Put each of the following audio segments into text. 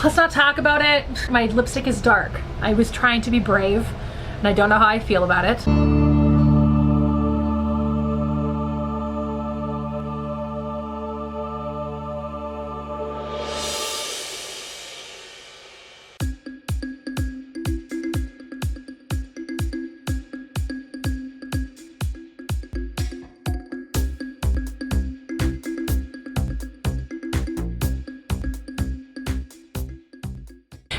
let's not talk about it. My lipstick is dark. I was trying to be brave, and I don't know how I feel about it.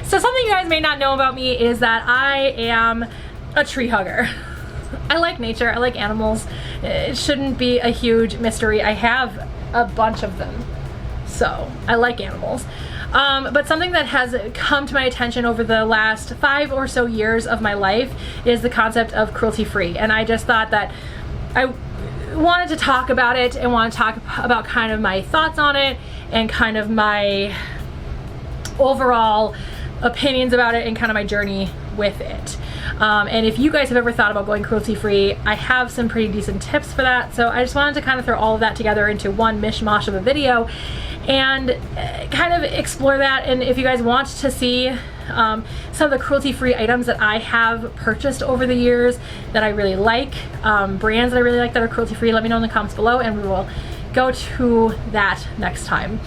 So something you guys may not know about me is that I am a tree hugger. I like nature, I like animals. It shouldn't be a huge mystery. I have a bunch of them, so I like animals. But something that has come to my attention over the last 5 or so years of my life is the concept of cruelty-free. And I just thought that I wanted to talk about it and want to talk about kind of my thoughts on it and kind of my overall opinions about it and kind of my journey with it. And if you guys have ever thought about going cruelty-free, I have some pretty decent tips for that. So I just wanted to kind of throw all of that together into one mishmash of a video and kind of explore that. And if you guys want to see some of the cruelty-free items that I have purchased over the years that I really like, brands that I really like that are cruelty-free, let me know in the comments below and we will go to that next time.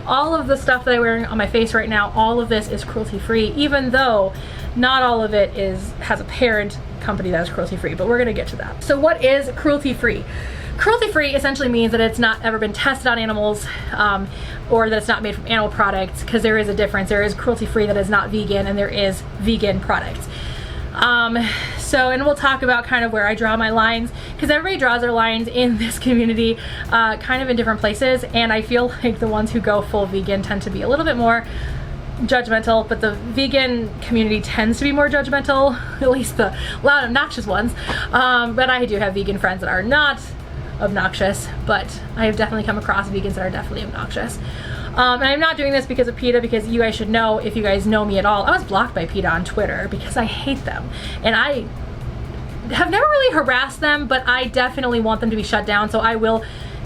All of the stuff that I'm wearing on my face right now, all of this is cruelty-free, even though not all of it has a parent company that is cruelty-free, but we're gonna get to that. So what is cruelty-free? Cruelty-free essentially means that it's not ever been tested on animals, or that it's not made from animal products, because there is a difference. There is cruelty-free that is not vegan, and there is vegan products. And we'll talk about kind of where I draw my lines, because everybody draws their lines in this community kind of in different places, and I feel like the ones who go full vegan tend to be a little bit more judgmental, but the vegan community tends to be more judgmental, at least the loud, obnoxious ones. But I do have vegan friends that are not obnoxious, but I have definitely come across vegans that are definitely obnoxious. And I'm not doing this because of PETA, because you guys should know, if you guys know me at all, I was blocked by PETA on Twitter because I hate them. And I have never really harassed them, but I definitely want them to be shut down, so I will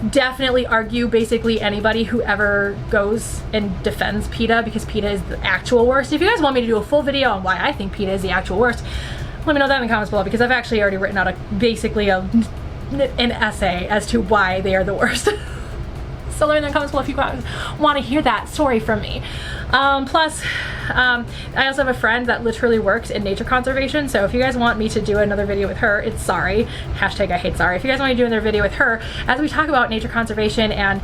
definitely argue basically anybody who ever goes and defends PETA, because PETA is the actual worst. If you guys want me to do a full video on why I think PETA is the actual worst, let me know that in the comments below, because I've actually already written out basically an essay as to why they are the worst. So let me know in the comments below if you guys want to hear that story from me. Plus, I also have a friend that literally works in nature conservation, so if you guys want me to do another video with her, it's sorry. Hashtag I hate sorry. If you guys want me to do another video with her, as we talk about nature conservation and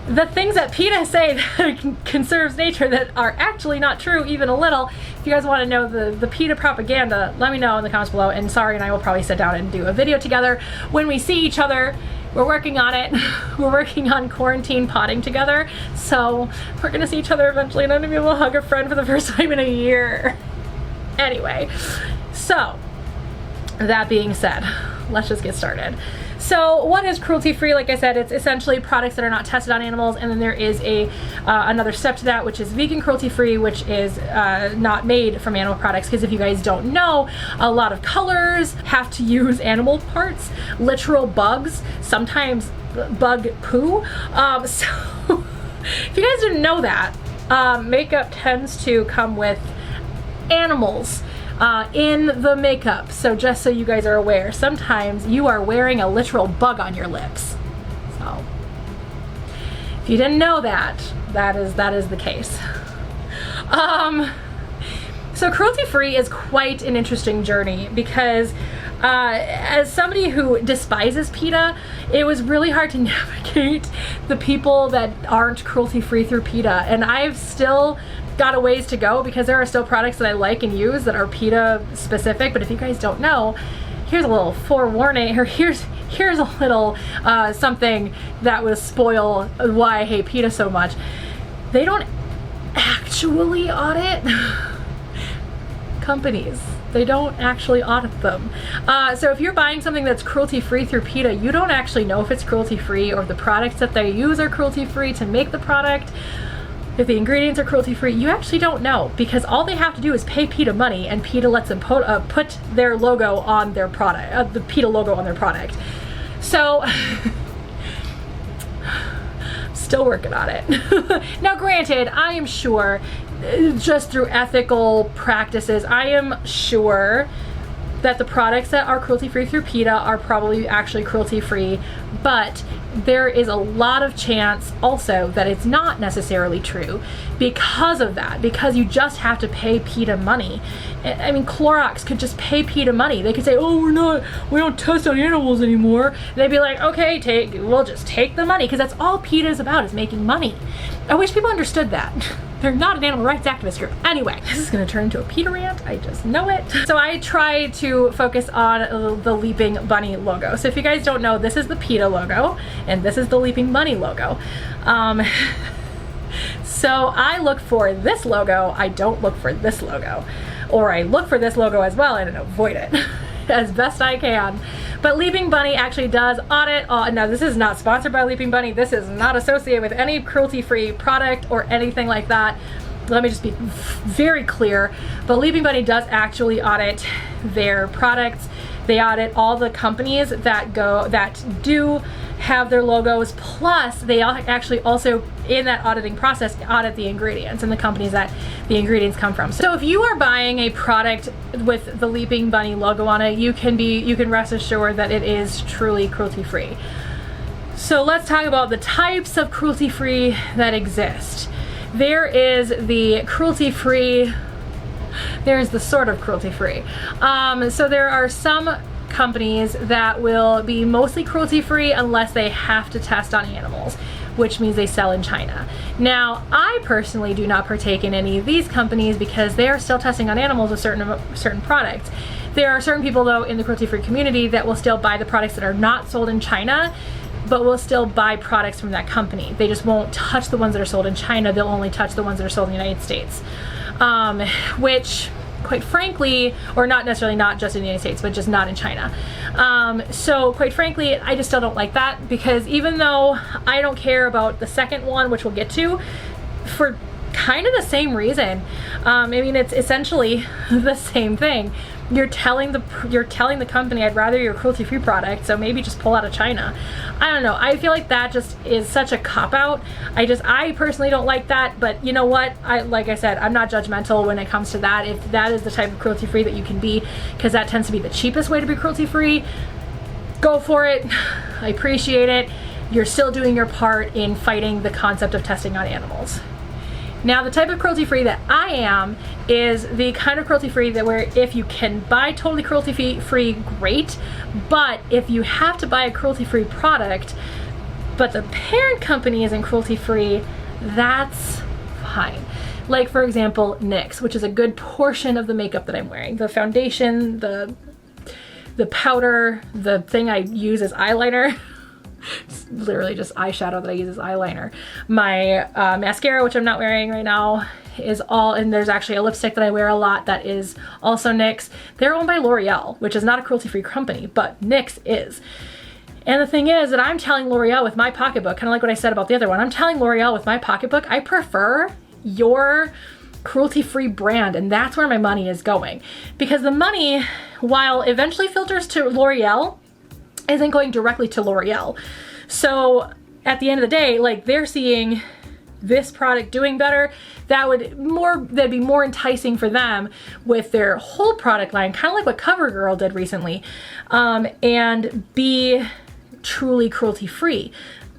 the things that PETA say that conserves nature that are actually not true even a little. If you guys want to know the PETA propaganda, let me know in the comments below, and Sorry and I will probably sit down and do a video together when we see each other. We're working on it. We're working on quarantine potting together, so we're gonna see each other eventually, and I'm gonna be able to hug a friend for the first time in a year. Anyway, so that being said, let's just get started. So what is cruelty-free? Like I said, it's essentially products that are not tested on animals, and then there is another step to that, which is vegan cruelty-free, which is not made from animal products, because if you guys don't know, a lot of colors have to use animal parts, literal bugs, sometimes bug poo. So if you guys didn't know that, makeup tends to come with animals in the makeup. So just so you guys are aware, sometimes you are wearing a literal bug on your lips. So if you didn't know that, that is the case. So cruelty-free is quite an interesting journey, because as somebody who despises PETA, it was really hard to navigate the people that aren't cruelty-free through PETA, and I've still got a ways to go, because there are still products that I like and use that are PETA specific. But if you guys don't know, here's a little forewarning, or here's a little something that will spoil why I hate PETA so much. They don't actually audit companies. They don't actually audit them. So if you're buying something that's cruelty-free through PETA, you don't actually know if it's cruelty-free, or if the products that they use are cruelty-free to make the product. If the ingredients are cruelty-free, you actually don't know, because all they have to do is pay PETA money, and PETA lets them put their logo on their product, the PETA logo on their product. So Still working on it. Now granted, I am sure just through ethical practices, I am sure that the products that are cruelty-free through PETA are probably actually cruelty-free, but there is a lot of chance also that it's not necessarily true because of that, because you just have to pay PETA money. I mean, Clorox could just pay PETA money. They could say, oh, we don't test on animals anymore. And they'd be like, okay, we'll just take the money, because that's all PETA is about, is making money. I wish people understood that. They're not an animal rights activist group. Anyway, this is gonna turn into a PETA rant, I just know it. So I try to focus on the Leaping Bunny logo. So if you guys don't know, this is the PETA logo, and this is the Leaping Bunny logo. So I look for this logo, I don't look for this logo. Or I look for this logo as well and avoid it as best I can. But Leaping Bunny actually does audit. Now this is not sponsored by Leaping Bunny. This is not associated with any cruelty-free product or anything like that. Let me just be very clear. But Leaping Bunny does actually audit their products. They audit all the companies that do have their logos, plus they actually also, in that auditing process, audit the ingredients and the companies that the ingredients come from. So if you are buying a product with the Leaping Bunny logo on it, you can rest assured that it is truly cruelty-free. So let's talk about the types of cruelty-free that exist. There is the cruelty-free, there's the sort of cruelty-free. So there are some companies that will be mostly cruelty-free unless they have to test on animals, which means they sell in China. Now, I personally do not partake in any of these companies because they are still testing on animals with certain products. There are certain people, though, in the cruelty-free community that will still buy the products that are not sold in China, but will still buy products from that company. They just won't touch the ones that are sold in China. They'll only touch the ones that are sold in the United States, which, quite frankly, or not necessarily not just in the United States, but just not in China. So quite frankly, I just still don't like that, because even though I don't care about the second one, which we'll get to, for kind of the same reason. I mean, it's essentially the same thing. You're telling the company, I'd rather your cruelty-free product, so maybe just pull out of China. I don't know. I feel like that just is such a cop-out. I personally don't like that, but you know what? Like I said, I'm not judgmental when it comes to that. If that is the type of cruelty-free that you can be, because that tends to be the cheapest way to be cruelty-free, go for it. I appreciate it. You're still doing your part in fighting the concept of testing on animals. Now, the type of cruelty-free that I am is the kind of cruelty-free that where if you can buy totally cruelty-free, great, but if you have to buy a cruelty-free product, but the parent company isn't cruelty-free, that's fine. Like, for example, NYX, which is a good portion of the makeup that I'm wearing. The foundation, the powder, the thing I use as eyeliner. It's literally just eyeshadow that I use as eyeliner. My mascara, which I'm not wearing right now, is all, and there's actually a lipstick that I wear a lot that is also NYX. They're owned by L'Oreal, which is not a cruelty-free company, but NYX is. And the thing is that I'm telling L'Oreal with my pocketbook, kind of like what I said about the other one, I'm telling L'Oreal with my pocketbook, I prefer your cruelty-free brand, and that's where my money is going. Because the money, while eventually filters to L'Oreal, isn't going directly to L'Oreal. So at the end of the day, like, they're seeing this product doing better, that'd be more enticing for them with their whole product line, kind of like what CoverGirl did recently, and be truly cruelty-free.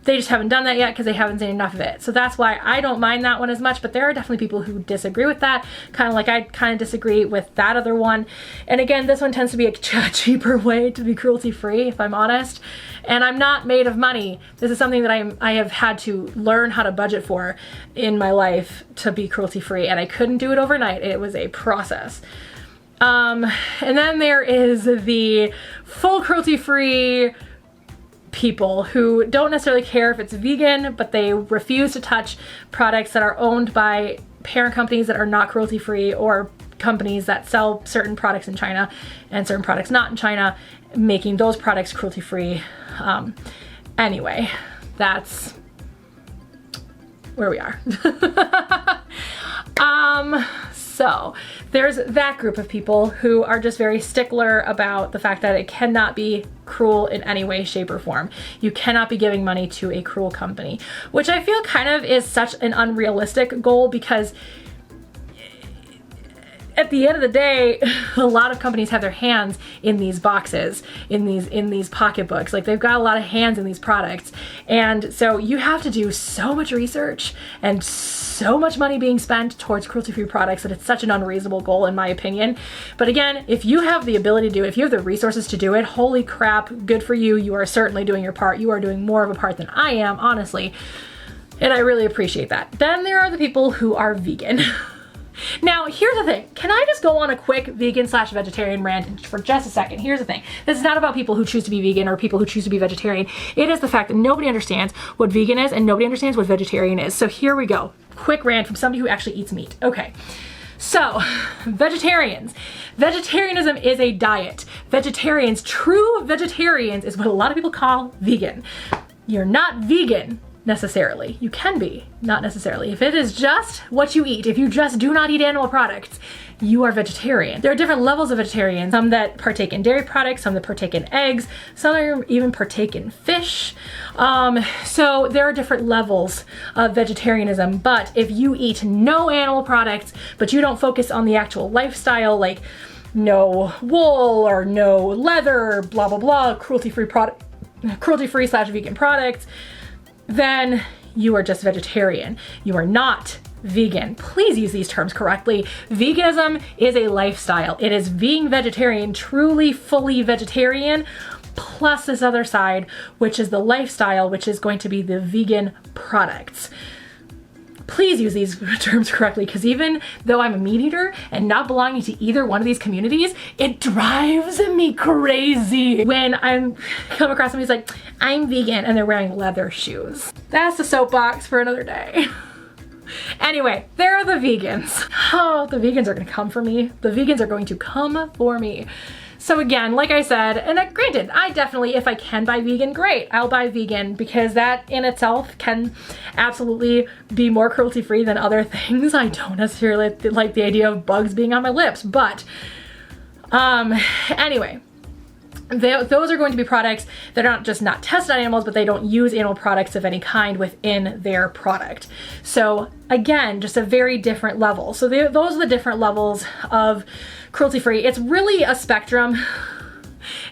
They just haven't done that yet because they haven't seen enough of it. So that's why I don't mind that one as much, but there are definitely people who disagree with that, kind of like I kind of disagree with that other one. And again, this one tends to be a cheaper way to be cruelty-free, if I'm honest. And I'm not made of money. This is something that I have had to learn how to budget for in my life to be cruelty-free, and I couldn't do it overnight. It was a process. And then there is the full cruelty-free people who don't necessarily care if it's vegan, but they refuse to touch products that are owned by parent companies that are not cruelty-free, or companies that sell certain products in China and certain products not in China, making those products cruelty-free. Anyway, that's where we are. So there's that group of people who are just very stickler about the fact that it cannot be cruel in any way, shape, or form. You cannot be giving money to a cruel company, which I feel kind of is such an unrealistic goal, because at the end of the day, a lot of companies have their hands in these boxes, in these pocketbooks. Like, they've got a lot of hands in these products. And so you have to do so much research and so much money being spent towards cruelty-free products that it's such an unreasonable goal, in my opinion. But again, if you have the ability to do it, if you have the resources to do it, holy crap, good for you. You are certainly doing your part. You are doing more of a part than I am, honestly. And I really appreciate that. Then there are the people who are vegan. Now, here's the thing. Can I just go on a quick vegan/vegetarian rant for just a second? Here's the thing. This is not about people who choose to be vegan or people who choose to be vegetarian. It is the fact that nobody understands what vegan is and nobody understands what vegetarian is. So here we go. Quick rant from somebody who actually eats meat. Okay. So, vegetarians. Vegetarianism is a diet. Vegetarians, true vegetarians, is what a lot of people call vegan. You're not vegan necessarily. You can be, not necessarily. If it is just what you eat, if you just do not eat animal products, you are vegetarian. There are different levels of vegetarian. Some that partake in dairy products, some that partake in eggs, some even partake in fish. So there are different levels of vegetarianism, but if you eat no animal products, but you don't focus on the actual lifestyle, like no wool or no leather, blah, blah, blah, cruelty-free/vegan products, then you are just vegetarian. You are not vegan. Please use these terms correctly. Veganism is a lifestyle. It is being vegetarian, truly, fully vegetarian, plus this other side, which is the lifestyle, which is going to be the vegan products. Please use these terms correctly, because even though I'm a meat eater and not belonging to either one of these communities, it drives me crazy when I come across somebody who's like, I'm vegan, and they're wearing leather shoes. That's a soapbox for another day. Anyway, there are the vegans. Oh, the vegans are gonna come for me. The vegans are going to come for me. So again, like I said, and granted, I definitely, if I can buy vegan, great, I'll buy vegan, because that in itself can absolutely be more cruelty-free than other things. I don't necessarily like the idea of bugs being on my lips, but anyway, those are going to be products that are not just not tested on animals, but they don't use animal products of any kind within their product. So again, just a very different level. So those are the different levels of cruelty-free. It's really a spectrum,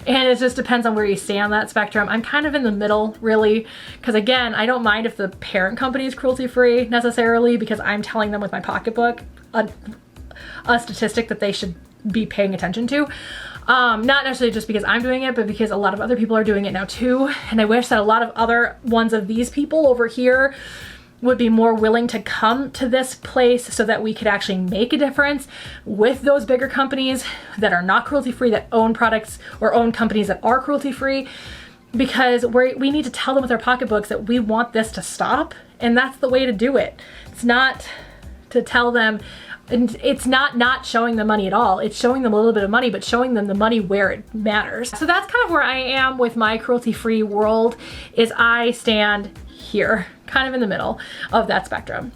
and it just depends on where you stand on that spectrum. I'm kind of in the middle, really, because again, I don't mind if the parent company is cruelty-free necessarily, because I'm telling them with my pocketbook a statistic that they should be paying attention to. Not necessarily just because I'm doing it, but because a lot of other people are doing it now too. And I wish that a lot of other ones of these people over here would be more willing to come to this place so that we could actually make a difference with those bigger companies that are not cruelty-free, that own products or own companies that are cruelty-free, because we need to tell them with our pocketbooks that we want this to stop, and that's the way to do it. It's not to tell them, and it's not showing them money at all. It's showing them a little bit of money, but showing them the money where it matters. So that's kind of where I am with my cruelty-free world, is I stand here, kind of in the middle of that spectrum.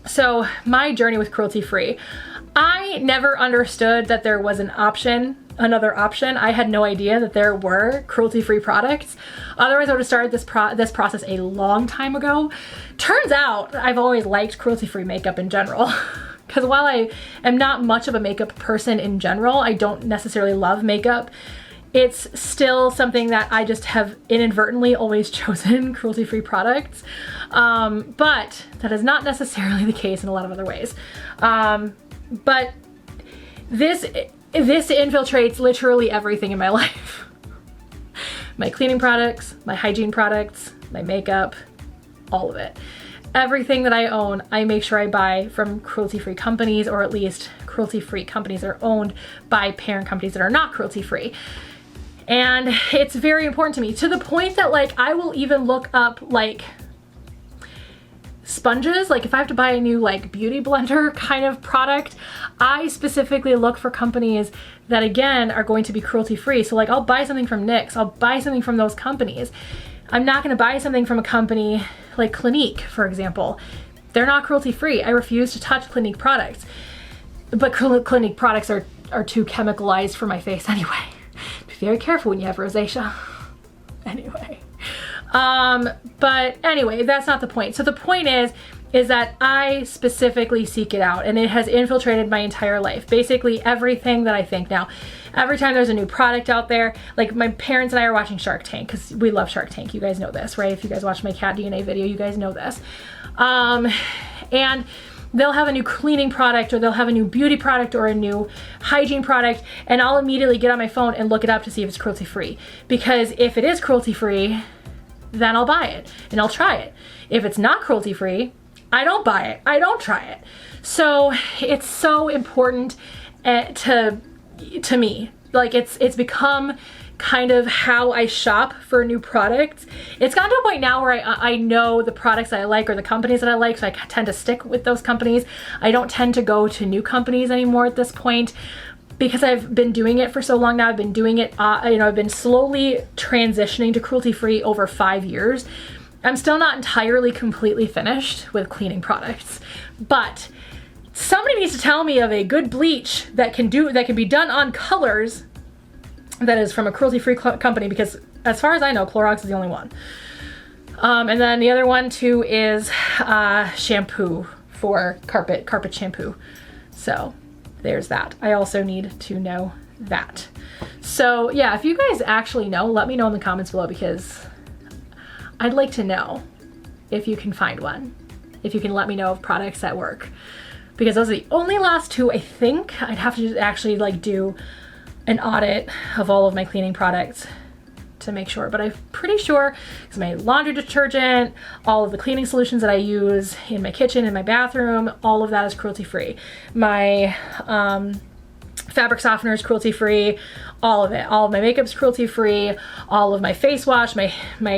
So my journey with cruelty-free, I never understood that there was another option. I had no idea that there were cruelty-free products. Otherwise, I would have started this process a long time ago. Turns out I've always liked cruelty-free makeup in general. Because while I am not much of a makeup person in general, I don't necessarily love makeup, it's still something that I just have inadvertently always chosen cruelty-free products. But that is not necessarily the case in a lot of other ways. But this infiltrates literally everything in my life. My cleaning products, my hygiene products, my makeup, all of it. Everything that I own, I make sure I buy from cruelty-free companies, or at least cruelty-free companies that are owned by parent companies that are not cruelty-free. And it's very important to me, to the point that like I will even look up like sponges. Like if I have to buy a new like beauty blender kind of product, I specifically look for companies that again are going to be cruelty-free. So like I'll buy something from NYX, I'll buy something from those companies. I'm not gonna buy something from a company like Clinique, for example. They're not cruelty-free. I refuse to touch Clinique products. but Clinique products are too chemicalized for my face anyway. Be very careful when you have rosacea. Anyway. But anyway, that's not the point. So the point is that I specifically seek it out, and it has infiltrated my entire life. Basically everything that I think now. Every time there's a new product out there, like my parents and I are watching Shark Tank because we love Shark Tank. You guys know this, right? If you guys watch my cat DNA video, you guys know this. And they'll have a new cleaning product, or they'll have a new beauty product or a new hygiene product, and I'll immediately get on my phone and look it up to see if it's cruelty-free. Because if it is cruelty-free, then I'll buy it and I'll try it. If it's not cruelty-free, I don't buy it. I don't try it. So it's so important to me. Like it's become kind of how I shop for new products. It's gotten to a point now where I know the products that I like or the companies that I like, so I tend to stick with those companies. I don't tend to go to new companies anymore at this point because I've been doing it for so long now. I've been doing it, I've been slowly transitioning to cruelty-free over 5 years. I'm still not entirely completely finished with cleaning products, but somebody needs to tell me of a good bleach that can be done on colors that is from a cruelty-free company, because as far as I know, Clorox is the only one. And then the other one too is shampoo for carpet shampoo. So there's that. I also need to know that. So yeah, if you guys actually know, let me know in the comments below, because I'd like to know if you can find one. If you can let me know of products that work. Because those are the only last two. I think I'd have to actually like do an audit of all of my cleaning products to make sure, but I'm pretty sure, because my laundry detergent, all of the cleaning solutions that I use in my kitchen, in my bathroom, all of that is cruelty-free. My fabric softener is cruelty-free, all of it. All of my makeup's cruelty-free, all of my face wash, my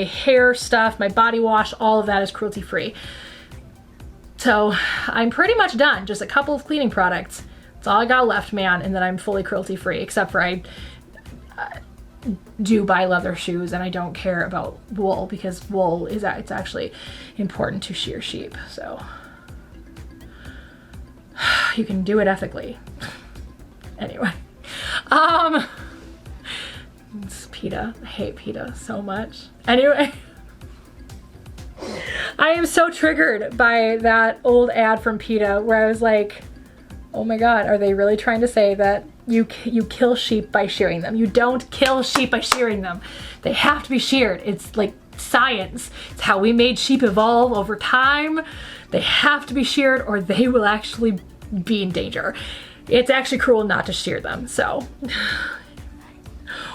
hair stuff, my body wash, all of that is cruelty-free. So I'm pretty much done, just a couple of cleaning products. That's all I got left, man, and then I'm fully cruelty-free, except for I do buy leather shoes, and I don't care about wool, because wool is, it's actually important to shear sheep, so you can do it ethically. Anyway, it's PETA. I hate PETA so much. Anyway, I am so triggered by that old ad from PETA where I was like, oh my God, are they really trying to say that you kill sheep by shearing them? You don't kill sheep by shearing them. They have to be sheared. It's like science. It's how we made sheep evolve over time. They have to be sheared or they will actually be in danger. It's actually cruel not to shear them, so.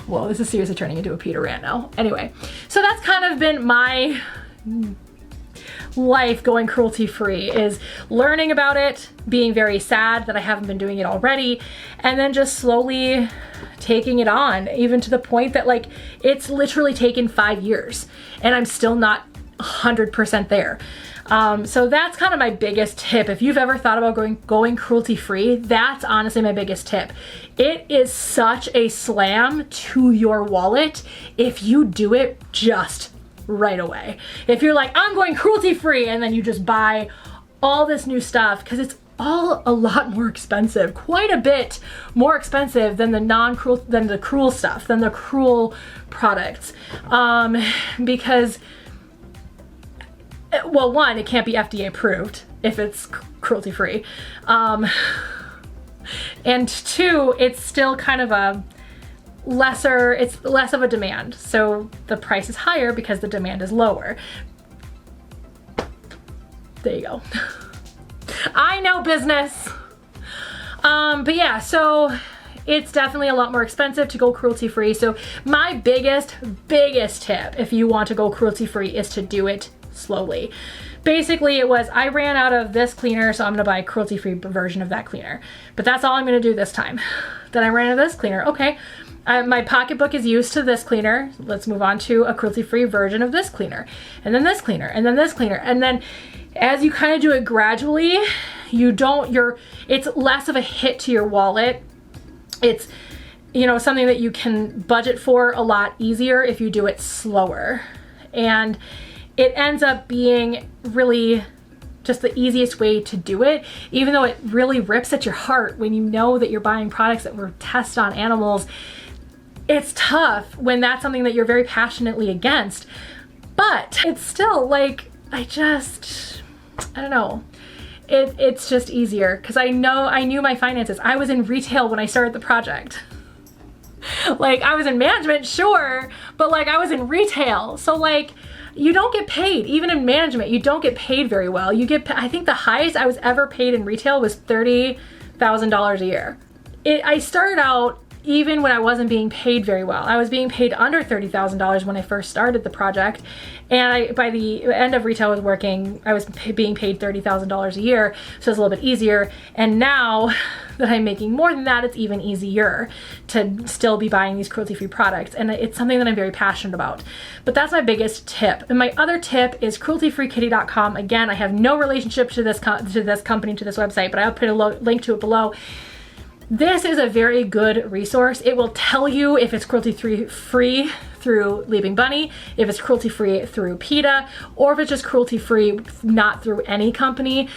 Well, this is seriously turning into a PETA rant now. Anyway, so that's kind of been my life going cruelty-free, is learning about it, being very sad that I haven't been doing it already, and then just slowly taking it on, even to the point that like it's literally taken 5 years and I'm still not 100% there. So that's kind of my biggest tip. If you've ever thought about going cruelty-free, that's honestly my biggest tip. It is such a slam to your wallet if you do it just right away. If you're like, I'm going cruelty-free, and then you just buy all this new stuff, because it's all a lot more expensive, quite a bit more expensive than the cruel stuff, than the cruel products, because, well, one, it can't be FDA approved if it's cruelty-free, and two, it's still kind of it's less of a demand, so the price is higher because the demand is lower. There you go. I know business. But yeah, so it's definitely a lot more expensive to go cruelty-free. So my biggest tip if you want to go cruelty-free is to do it slowly. Basically, it was, I ran out of this cleaner, so I'm gonna buy a cruelty-free version of that cleaner. But that's all I'm gonna do this time. Then I ran out of this cleaner. Okay, my pocketbook is used to this cleaner. Let's move on to a cruelty-free version of this cleaner. And then this cleaner, and then this cleaner. And then as you kind of do it gradually, it's less of a hit to your wallet. It's, you know, something that you can budget for a lot easier if you do it slower. And it ends up being really just the easiest way to do it, even though it really rips at your heart when you know that you're buying products that were tested on animals. It's tough when that's something that you're very passionately against, but it's still like, I don't know. It's just easier because I knew my finances. I was in retail when I started the project. Like, I was in management, sure, but like I was in retail. So like, you don't get paid, even in management, you don't get paid very well. You get, I think the highest I was ever paid in retail was $30,000 a year. I started out even when I wasn't being paid very well. I was being paid under $30,000 when I first started the project. And by the end of retail I was being paid $30,000 a year. So it's a little bit easier. And now that I'm making more than that, it's even easier to still be buying these cruelty-free products. And it's something that I'm very passionate about. But that's my biggest tip. And my other tip is crueltyfreekitty.com. Again, I have no relationship to this company, to this website, but I'll put a link to it below. This is a very good resource. It will tell you if it's cruelty-free through Leaping Bunny, if it's cruelty-free through PETA, or if it's just cruelty-free not through any company,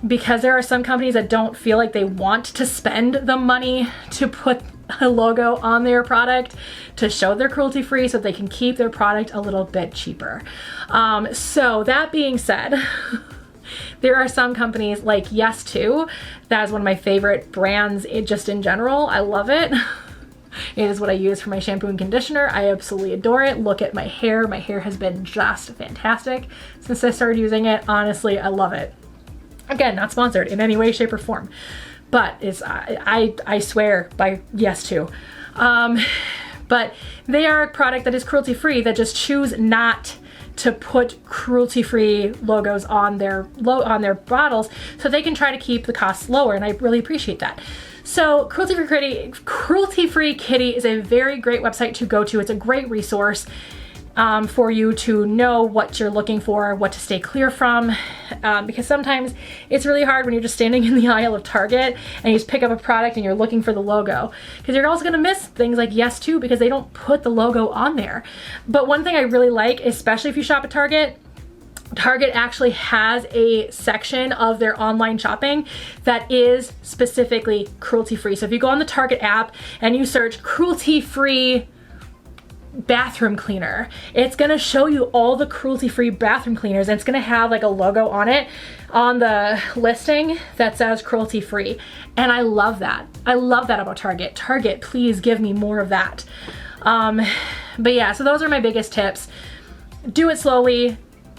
because there are some companies that don't feel like they want to spend the money to put a logo on their product to show they're cruelty-free so they can keep their product a little bit cheaper. So that being said, there are some companies like Yes To, that is one of my favorite brands just in general. I love it. It is what I use for my shampoo and conditioner. I absolutely adore it. Look at my hair. My hair has been just fantastic since I started using it. Honestly, I love it. Again, not sponsored in any way, shape, or form, but it's I swear by Yes To. But they are a product that is cruelty-free, that just choose not to put cruelty-free logos on their bottles so they can try to keep the costs lower, and I really appreciate that. So Cruelty-Free Kitty is a very great website to go to. It's a great resource for you to know what you're looking for, what to stay clear from, because sometimes it's really hard when you're just standing in the aisle of Target and you just pick up a product and you're looking for the logo, because you're also going to miss things like Yes To because they don't put the logo on there. But one thing I really like, especially if you shop at Target actually has a section of their online shopping that is specifically cruelty-free. So if you go on the Target app and you search cruelty-free bathroom cleaner, it's gonna show you all the cruelty-free bathroom cleaners, and it's gonna have like a logo on it on the listing that says cruelty-free. And I love that. I love that about Target. Target, please give me more of that. But yeah, so those are my biggest tips. Do it slowly.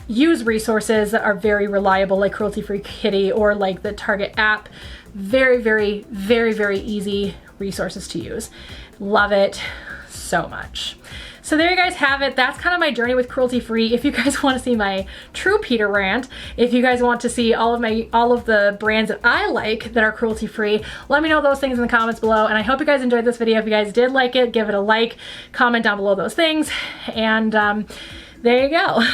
Use resources that are very reliable, like Cruelty-Free Kitty or like the Target app. Very, very, very, very easy resources to use. Love it so much. So there you guys have it. That's kind of my journey with cruelty-free. If you guys want to see my true PETA rant, if you guys want to see all of the brands that I like that are cruelty-free, let me know those things in the comments below. And I hope you guys enjoyed this video. If you guys did like it, give it a like, comment down below those things. And there you go.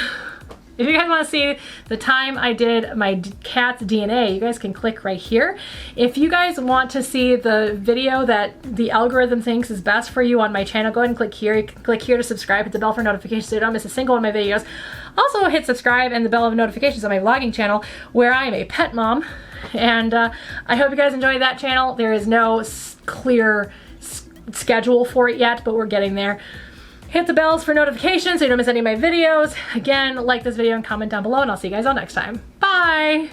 If you guys want to see the time I did my cat's DNA, you guys can click right here. If you guys want to see the video that the algorithm thinks is best for you on my channel, go ahead and click here. You can click here to subscribe, hit the bell for notifications so you don't miss a single one of my videos. Also hit subscribe and the bell of notifications on my vlogging channel, where I am a pet mom. And I hope you guys enjoy that channel. There is no clear schedule for it yet, but we're getting there. Hit the bells for notifications so you don't miss any of my videos. Again, like this video and comment down below, and I'll see you guys all next time. Bye!